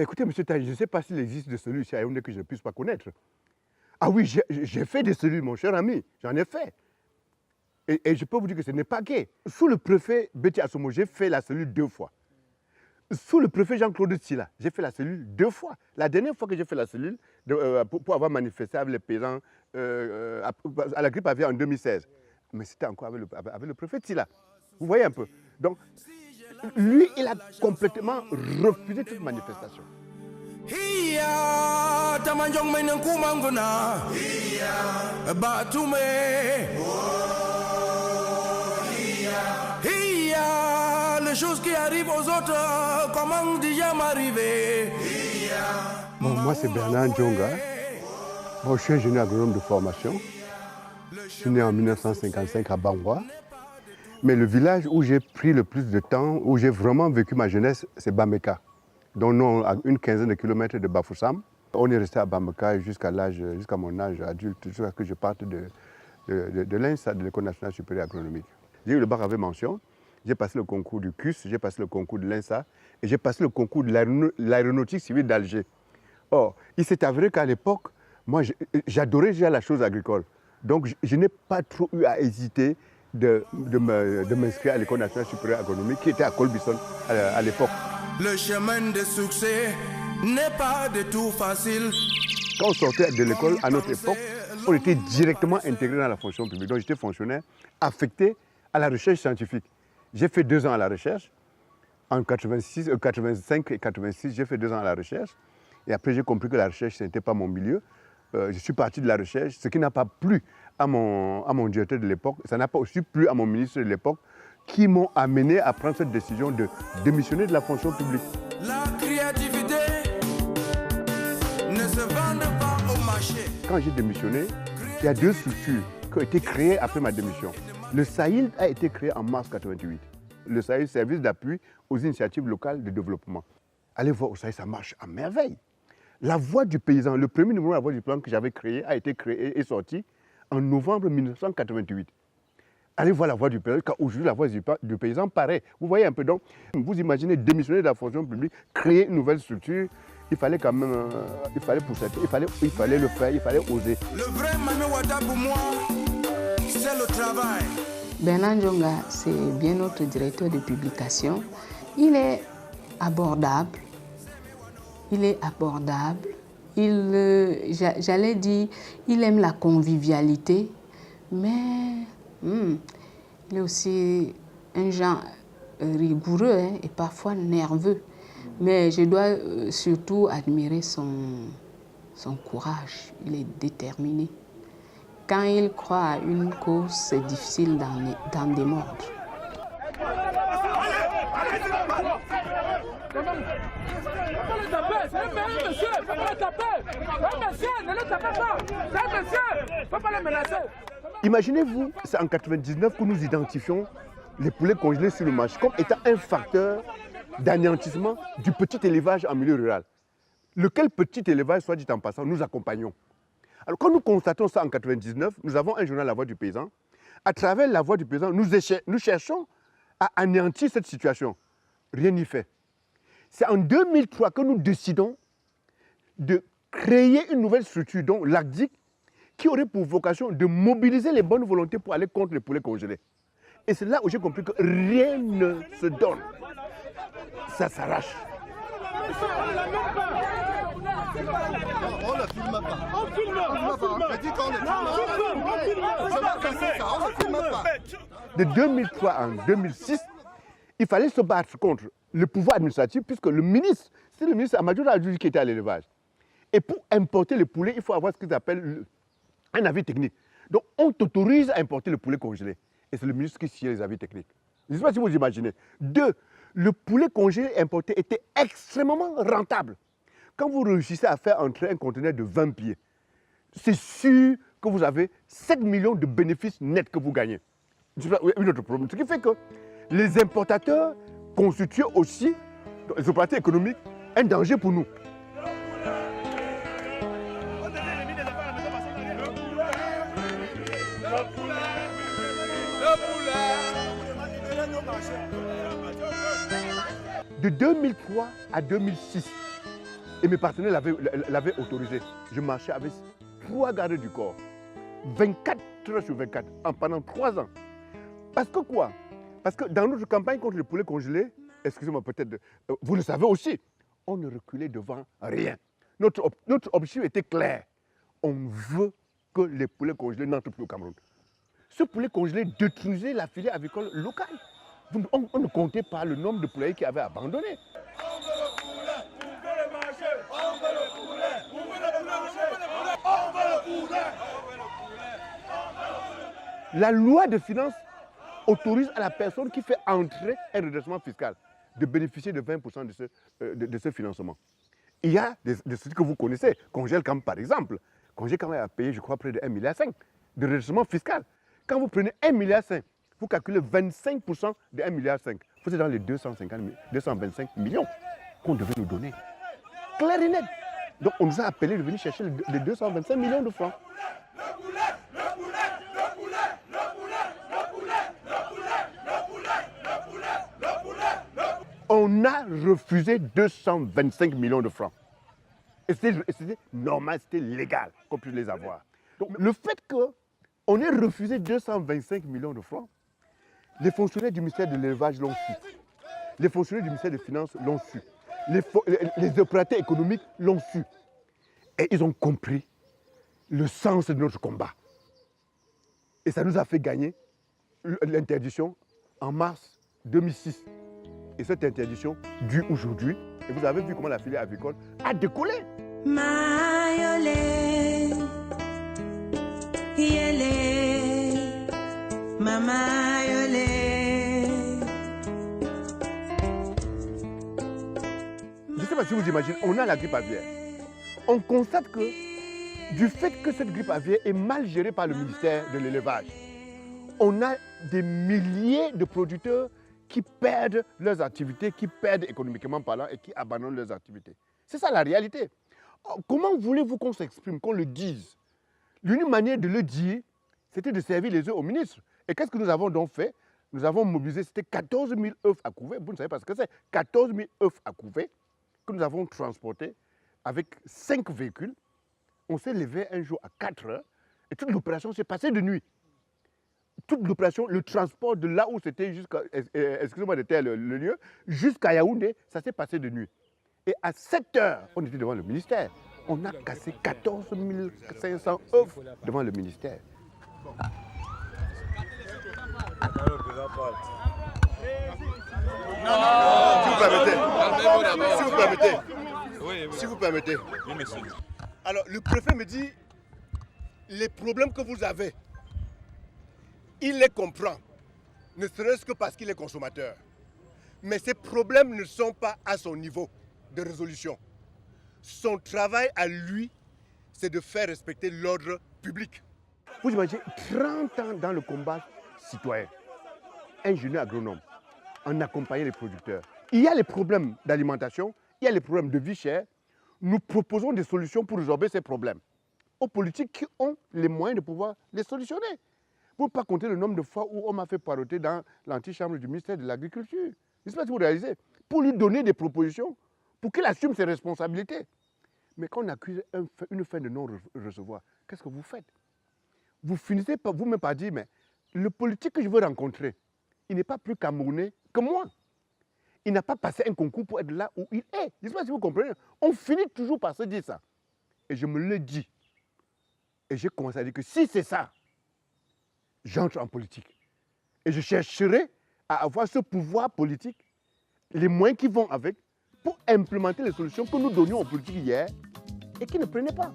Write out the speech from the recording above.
Écoutez, monsieur Taï, je ne sais pas s'il existe des cellules ici à Yaoundé que je ne puisse pas connaître. Ah oui, j'ai fait des cellules, mon cher ami, j'en ai fait. Et je peux vous dire que ce n'est pas gay. Sous le préfet Betty Assomo, j'ai fait la cellule 2 fois. Sous le préfet Jean-Claude Silla, j'ai fait la cellule 2 fois. La dernière fois que j'ai fait la cellule, pour avoir manifesté avec les paysans à la grippe aviaire en 2016. Mais c'était encore avec le préfet Silla. Vous voyez un peu. Donc, lui, il a complètement refusé toute manifestation. Hiya, tamanjong may nang kumanguna. Hiya, batume. Hiya, les choses qui arrivent aux autres, comment déjà m'arriver? Bon, moi, c'est Bernard Djonga. Bon, je suis ingénieur agronome de formation. Je suis né en 1955 à Bangwa. Mais le village où j'ai pris le plus de temps, où j'ai vraiment vécu ma jeunesse, c'est Bameka. Donc, nous, à une quinzaine de kilomètres de Bafoussam. On est resté à Bameka jusqu'à mon âge adulte, jusqu'à ce que je parte de l'INSA, de l'École nationale supérieure agronomique. J'ai eu le bac avec mention, j'ai passé le concours du CUS, j'ai passé le concours de l'INSA et j'ai passé le concours de l'aéronautique civile d'Alger. Or, il s'est avéré qu'à l'époque, moi, j'adorais déjà la chose agricole. Donc, je n'ai pas trop eu à hésiter de m'inscrire à l'École nationale supérieure agronomique qui était à Colbison à l'époque. Le chemin de succès n'est pas du tout facile. Quand on sortait de l'école, à notre époque, on était directement intégré dans la fonction publique. Donc j'étais fonctionnaire affecté à la recherche scientifique. J'ai fait 2 ans à la recherche. En 85 et 86, j'ai fait 2 ans à la recherche. Et après, j'ai compris que la recherche, ce n'était pas mon milieu. Je suis parti de la recherche, ce qui n'a pas plu à mon directeur de l'époque. Ça n'a pas aussi plu à mon ministre de l'époque, qui m'ont amené à prendre cette décision de démissionner de la fonction publique. La créativité ne se vend pas au marché. Quand j'ai démissionné, il y a 2 structures qui ont été créées après ma démission. Le SAIL a été créé en mars 88. Le SAIL, service d'appui aux initiatives locales de développement. Allez voir au SAIL, ça marche à merveille. La Voix du paysan, le premier numéro de la Voix du paysan que j'avais créé, a été créé et sorti en novembre 1988. Allez voir la Voix du paysan, car aujourd'hui la Voix du paysan paraît. Vous voyez un peu, donc, vous imaginez démissionner de la fonction publique, créer une nouvelle structure, il fallait quand même, il fallait pousser, il fallait le faire, il fallait oser. Le vrai Mame Wata pour moi, c'est le travail. Bernard Djonga, c'est bien notre directeur de publication. Il est abordable. J'allais dire, il aime la convivialité, mais il est aussi un genre rigoureux et parfois nerveux. Mais je dois surtout admirer son courage. Il est déterminé. Quand il croit à une cause, c'est difficile d'en démordre. Imaginez-vous, c'est en 1999 que nous identifions les poulets congelés sur le marché comme étant un facteur d'anéantissement du petit élevage en milieu rural. Lequel petit élevage, soit dit en passant, nous accompagnons. Alors quand nous constatons ça en 1999, nous avons un journal La Voix du paysan. À travers La Voix du paysan, nous cherchons à anéantir cette situation. Rien n'y fait. C'est en 2003 que nous décidons de créer une nouvelle structure, dont l'ACDIC, qui aurait pour vocation de mobiliser les bonnes volontés pour aller contre les poulets congelés. Et c'est là où j'ai compris que rien ne se donne. Ça s'arrache. On ne filme pas. On filme pas. Je dis qu'on ne filme pas. Je vais casser ça. On ne filme pas. De 2003 en 2006, il fallait se battre contre le pouvoir administratif, puisque le ministre, c'est le ministre Amadou Adjouji qui était à l'élevage. Et pour importer le poulet, il faut avoir ce qu'ils appellent un avis technique. Donc on t'autorise à importer le poulet congelé. Et c'est le ministre qui signe les avis techniques. Je ne sais pas si vous imaginez. 2, le poulet congelé importé était extrêmement rentable. Quand vous réussissez à faire entrer un conteneur de 20 pieds, c'est sûr que vous avez 7 millions de bénéfices nets que vous gagnez. C'est un autre problème. Ce qui fait que les importateurs constituent aussi, les opérateurs économiques, un danger pour nous. De 2003 à 2006, Et mes partenaires l'avaient autorisé. Je marchais avec 3 gardes du corps, 24 heures sur 24, pendant 3 ans. Parce que quoi? Parce que dans notre campagne contre le poulet congelé, excusez-moi peut-être, vous le savez aussi, on ne reculait devant rien. Notre objectif était clair. On veut que les poulets congelés n'entrent plus au Cameroun. Ce poulet congelé détruisait la filière avicole locale. On ne comptait pas le nombre de poulaillers qui avaient abandonné. La loi de finances autorise à la personne qui fait entrer un redressement fiscal de bénéficier de 20% de ce financement. Il y a des sites que vous connaissez, Congelcam par exemple. Congelcam a payé, je crois, près de 1,5 milliard de redressement fiscal. Quand vous prenez 1,5 milliard, vous calculez 25% de 1,5 milliard. Vous êtes dans les 225 millions qu'on devait nous donner. Clair et net. Donc on nous a appelé de venir chercher les 225 millions de francs. On a refusé 225 millions de francs. Et c'était normal, c'était légal qu'on puisse les avoir. Donc le fait qu'on ait refusé 225 millions de francs, les fonctionnaires du ministère de l'élevage l'ont su. Les fonctionnaires du ministère des Finances l'ont su. Les opérateurs économiques l'ont su. Et ils ont compris le sens de notre combat. Et ça nous a fait gagner l'interdiction en mars 2006. Et cette interdiction dure aujourd'hui. Et vous avez vu comment la filière avicole a décollé. Mayole, yele, mama yole. Je ne sais pas si vous imaginez, on a la grippe aviaire. On constate que du fait que cette grippe aviaire est mal gérée par le ministère de l'élevage, on a des milliers de producteurs qui perdent leurs activités, qui perdent économiquement parlant et qui abandonnent leurs activités. C'est ça la réalité. Comment voulez-vous qu'on s'exprime, qu'on le dise? L'unique manière de le dire, c'était de servir les œufs au ministre. Et qu'est-ce que nous avons donc fait? Nous avons mobilisé, c'était 14 000 œufs à couver. Vous ne savez pas ce que c'est. 14 000 œufs à couver que nous avons transportés avec 5 véhicules. On s'est levé un jour à 4 heures et toute l'opération s'est passée de nuit. Toute l'opération, le transport de là où c'était jusqu'à, excusez-moi de taire le lieu, jusqu'à Yaoundé, ça s'est passé de nuit. Et à 7 heures, on était devant le ministère. On a cassé 14 500 œufs devant le ministère. Si vous permettez. Alors, le préfet me dit, les problèmes que vous avez, il les comprend, ne serait-ce que parce qu'il est consommateur. Mais ces problèmes ne sont pas à son niveau de résolution. Son travail à lui, c'est de faire respecter l'ordre public. Vous imaginez 30 ans dans le combat citoyen, ingénieur agronome, en accompagnant les producteurs. Il y a les problèmes d'alimentation, il y a les problèmes de vie chère. Nous proposons des solutions pour résorber ces problèmes aux politiques qui ont les moyens de pouvoir les solutionner. Pour ne pas compter le nombre de fois où on m'a fait poireauter dans l'antichambre du ministère de l'Agriculture. Je ne sais pas si vous réalisez. Pour lui donner des propositions, pour qu'il assume ses responsabilités. Mais quand on accuse une fin de non-recevoir, qu'est-ce que vous faites? Vous finissez par vous-même par dire, mais le politique que je veux rencontrer, il n'est pas plus camerounais que moi. Il n'a pas passé un concours pour être là où il est. Je ne sais pas si vous comprenez. On finit toujours par se dire ça. Et je me le dis. Et j'ai commencé à dire que si c'est ça, j'entre en politique. Et je chercherai à avoir ce pouvoir politique, les moyens qui vont avec, pour implémenter les solutions que nous donnions aux politiques hier et qui ne prenaient pas.